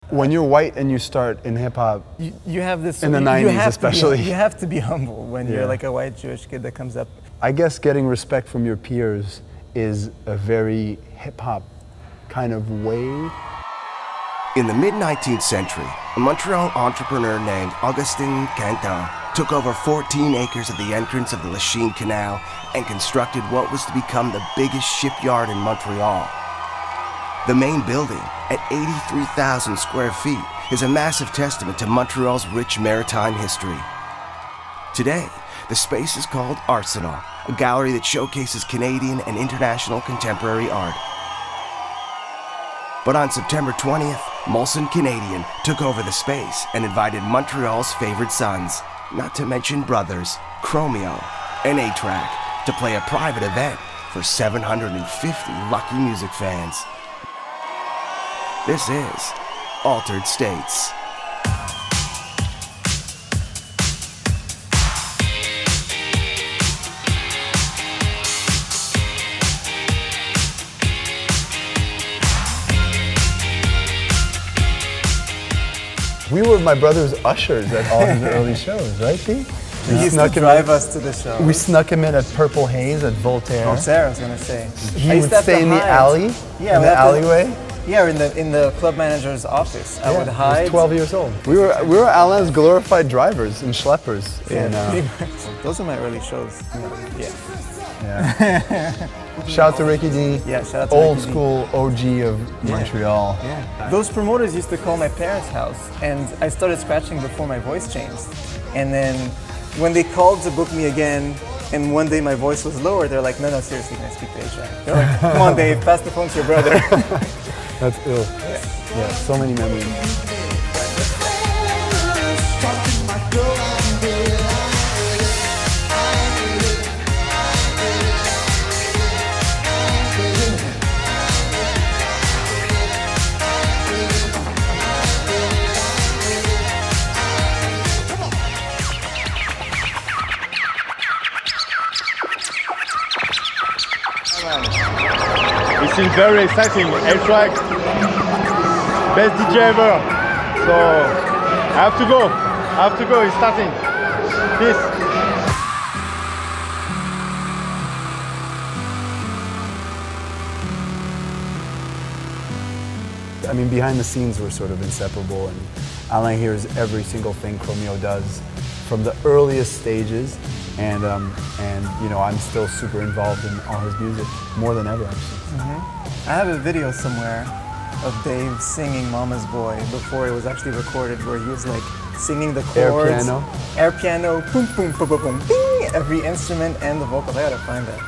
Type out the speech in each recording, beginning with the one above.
When you're white and you start in hip hop, you have this in the 90s especially. You have to be humble when you're like a white Jewish kid that comes up. I guess getting respect from your peers is a very hip hop kind of way. In the mid-19th century, a Montreal entrepreneur named Augustin Quentin took over 14 acres at the entrance of the Lachine Canal and constructed what was to become the biggest shipyard in Montreal. The main building, at 83,000 square feet, is a massive testament to Montreal's rich maritime history. Today, the space is called Arsenal, a gallery that showcases Canadian and international contemporary art. But on September 20th, Molson Canadian took over the space and invited Montreal's favorite sons, not to mention brothers, Chromeo and A-Trak, to play a private event for 750 lucky music fans. This is Altered States. We were my brother's ushers at all his early shows, right, P? He used to drive us to the show. We snuck him in at Purple Haze at Voltaire. Voltaire, I was gonna say. He would stay in the alley, yeah, in the alleyway. Yeah, or in the club manager's office. I would hide. I was 12 years old. We were Alain's glorified drivers and schleppers. Those are my early shows. Yeah. Shout out to Ricky D. Yeah, shout out to old Ricky school OG of Montreal. Yeah. Those promoters used to call my parents' house, and I started scratching before my voice changed. And then when they called to book me again, and one day my voice was lower, they're like, no, seriously, can I speak to A-Trak? They're like, come on, Dave, pass the phone to your brother. That's ill. Yeah, so many memories. This is very exciting. A-Trak, best DJ ever. So I have to go. It's starting. Peace. I mean, behind the scenes we're sort of inseparable, and Alain hears every single thing Chromeo does from the earliest stages, and you know, I'm still super involved in all his music, more than ever actually. I have a video somewhere of Dave singing Mama's Boy before it was actually recorded, where he was like singing the chords. Air piano, boom, boom, boom, boom, boom, ding, every instrument and the vocals. I gotta find that.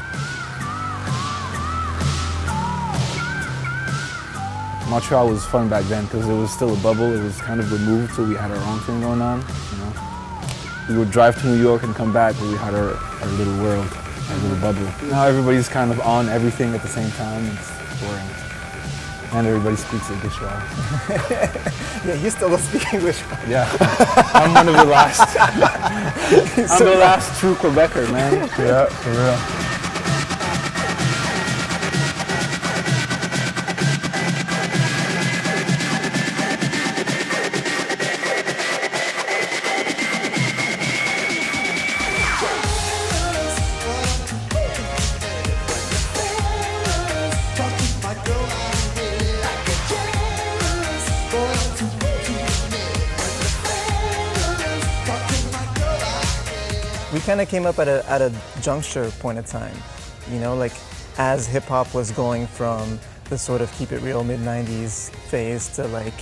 Montreal was fun back then because it was still a bubble. It was kind of removed, so we had our own thing going on. You know, we would drive to New York and come back, but we had our little world, our little bubble. Now everybody's kind of on everything at the same time. It's boring, and everybody speaks English well. Yeah, you still don't speak English. Yeah, I'm one of the last. I'm the last true Quebecer, man. Yeah, for real. We kind of came up at a juncture point of time, you know, like as hip hop was going from the sort of keep it real mid-90s phase to like,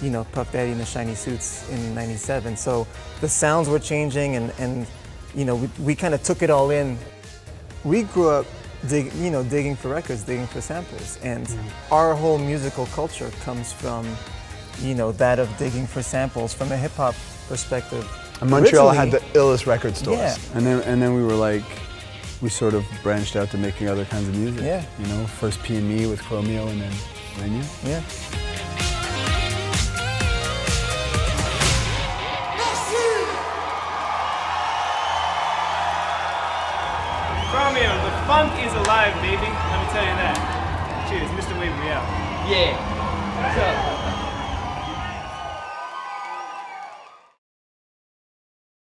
you know, Puff Daddy and the shiny suits in '97. So the sounds were changing, and you know, we kind of took it all in. We grew up digging for records, digging for samples, and our whole musical culture comes from, you know, that of digging for samples from a hip hop perspective. And Montreal had the illest record stores. Yeah. And then we were like, we sort of branched out to making other kinds of music. Yeah. You know, first P&Me with Chromeo, and then Menu. Yeah. Chromeo, the funk is alive, baby. Let me tell you that. Cheers, Mr. Wavy out. Yeah. What's up?